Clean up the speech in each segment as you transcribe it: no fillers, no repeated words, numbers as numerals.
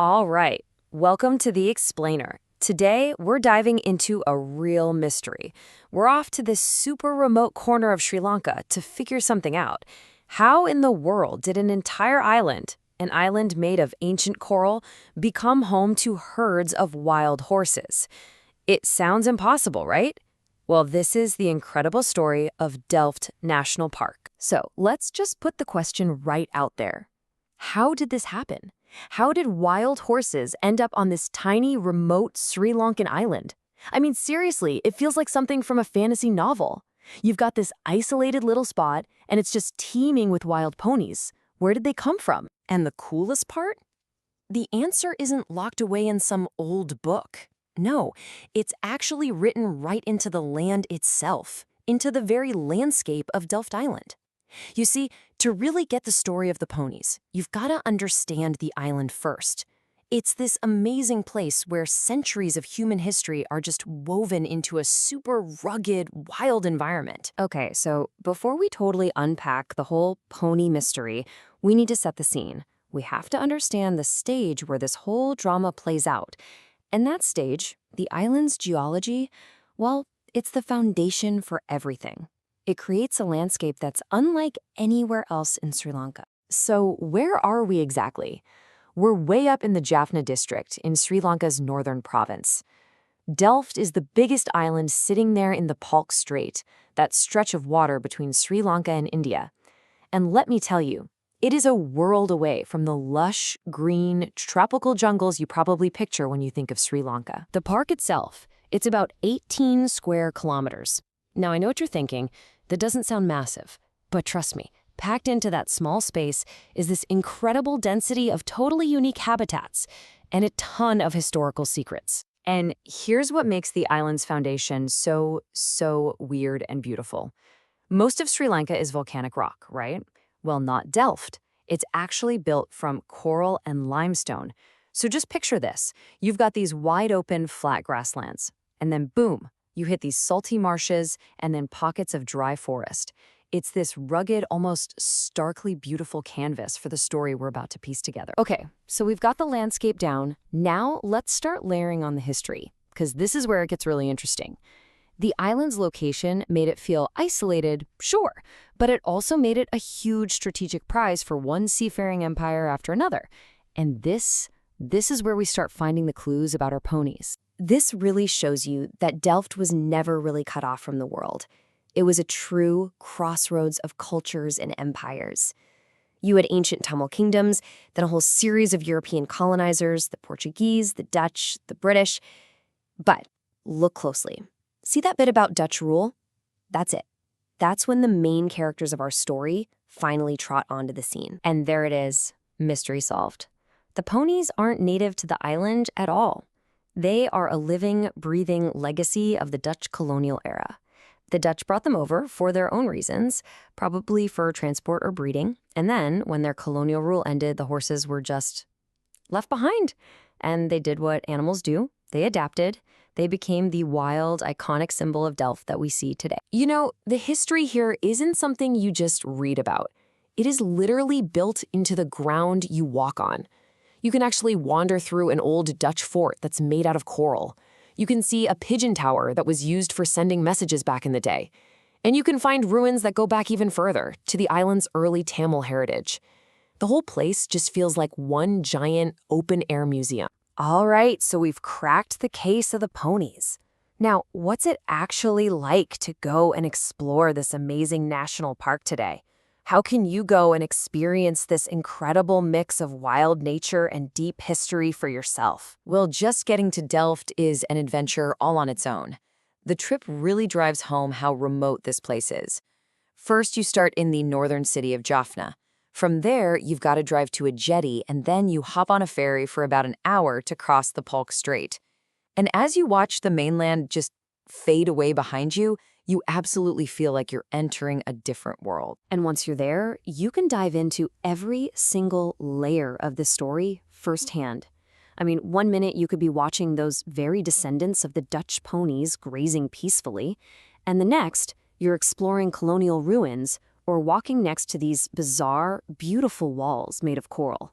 All right, welcome to The Explainer. Today, we're diving into a real mystery. We're off to this super remote corner of Sri Lanka to figure something out. How in the world did an island made of ancient coral, become home to herds of wild horses? It sounds impossible, right? Well, this is the incredible story of Delft National Park. So let's just put the question right out there. How did this happen? How did wild horses end up on this tiny, remote Sri Lankan island? I mean, seriously, it feels like something from a fantasy novel. You've got this isolated little spot, and it's just teeming with wild ponies. Where did they come from? And the coolest part? The answer isn't locked away in some old book. No, it's actually written right into the land itself, into the very landscape of Delft Island. You see, to really get the story of the ponies, you've got to understand the island first. It's this amazing place where centuries of human history are just woven into a super rugged, wild environment. Okay, so before we totally unpack the whole pony mystery, we need to set the scene. We have to understand the stage where this whole drama plays out. And that stage, the island's geology, well, it's the foundation for everything. It creates a landscape that's unlike anywhere else in Sri Lanka. So where are we exactly? We're way up in the Jaffna district in Sri Lanka's northern province. Delft is the biggest island sitting there in the Palk Strait, that stretch of water between Sri Lanka and India. And let me tell you, it is a world away from the lush, green, tropical jungles you probably picture when you think of Sri Lanka. The park itself, it's about 18 square kilometers. Now, I know what you're thinking. That doesn't sound massive. But trust me, packed into that small space is this incredible density of totally unique habitats and a ton of historical secrets. And here's what makes the island's foundation so weird and beautiful. Most of Sri Lanka is volcanic rock, right? Well, not Delft. It's actually built from coral and limestone. So just picture this. You've got these wide-open, flat grasslands, and then boom, you hit these salty marshes and then pockets of dry forest. It's this rugged, almost starkly beautiful canvas for the story we're about to piece together. Okay, so we've got the landscape down. Now let's start layering on the history, because this is where it gets really interesting. The island's location made it feel isolated, sure, but it also made it a huge strategic prize for one seafaring empire after another. And this is where we start finding the clues about our ponies. This really shows you that Delft was never really cut off from the world. It was a true crossroads of cultures and empires. You had ancient Tamil kingdoms, then a whole series of European colonizers, the Portuguese, the Dutch, the British. But look closely. See that bit about Dutch rule? That's it. That's when the main characters of our story finally trot onto the scene. And there it is, mystery solved. The ponies aren't native to the island at all. They are a living, breathing legacy of the Dutch colonial era. The Dutch brought them over for their own reasons, probably for transport or breeding. And then, when their colonial rule ended, the horses were just left behind. And they did what animals do. They adapted. They became the wild, iconic symbol of Delft that we see today. You know, the history here isn't something you just read about. It is literally built into the ground you walk on. You can actually wander through an old Dutch fort that's made out of coral. You can see a pigeon tower that was used for sending messages back in the day. And you can find ruins that go back even further, to the island's early Tamil heritage. The whole place just feels like one giant open-air museum. All right, so we've cracked the case of the ponies. Now, what's it actually like to go and explore this amazing national park today? How can you go and experience this incredible mix of wild nature and deep history for yourself? Well, just getting to Delft is an adventure all on its own. The trip really drives home how remote this place is. First, you start in the northern city of Jaffna. From there, you've got to drive to a jetty, and then you hop on a ferry for about an hour to cross the Palk Strait. And as you watch the mainland just fade away behind you, you absolutely feel like you're entering a different world. And once you're there, you can dive into every single layer of the story firsthand. I mean, one minute you could be watching those very descendants of the Dutch ponies grazing peacefully, and the next, you're exploring colonial ruins or walking next to these bizarre, beautiful walls made of coral.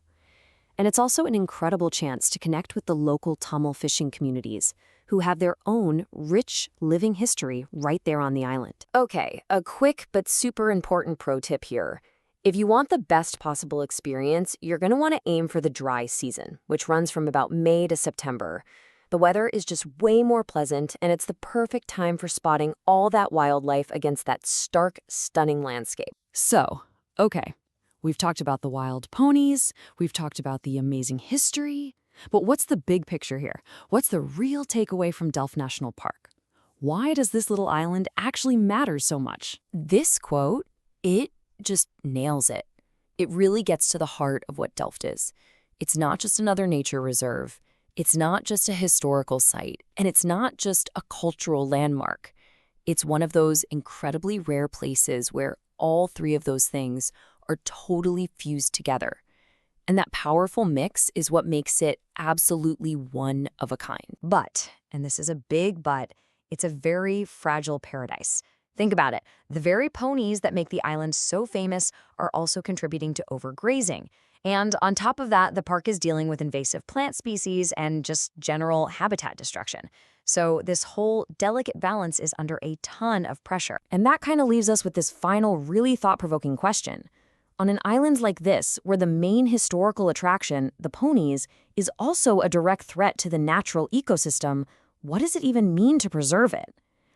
And it's also an incredible chance to connect with the local Tamil fishing communities, who have their own rich living history right there on the island. Okay, a quick but super important pro tip here. If you want the best possible experience, you're going to want to aim for the dry season, which runs from about May to September. The weather is just way more pleasant, and it's the perfect time for spotting all that wildlife against that stark, stunning landscape. So, okay, we've talked about the wild ponies, we've talked about the amazing history, but what's the big picture here? What's the real takeaway from Delft National Park? Why does this little island actually matter so much? This quote, it just nails it. It really gets to the heart of what Delft is. It's not just another nature reserve. It's not just a historical site, and it's not just a cultural landmark. It's one of those incredibly rare places where all three of those things are totally fused together. And that powerful mix is what makes it absolutely one of a kind. But, and this is a big but, it's a very fragile paradise. Think about it. The very ponies that make the island so famous are also contributing to overgrazing. And on top of that, the park is dealing with invasive plant species and just general habitat destruction. So this whole delicate balance is under a ton of pressure. And that kind of leaves us with this final, really thought-provoking question. On an island like this, where the main historical attraction, the ponies, is also a direct threat to the natural ecosystem, what does it even mean to preserve it?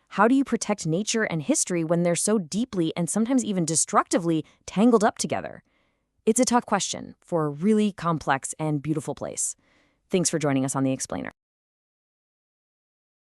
How do you protect nature and history when they're so deeply and sometimes even destructively tangled up together? It's a tough question for a really complex and beautiful place. Thanks for joining us on The Explainer.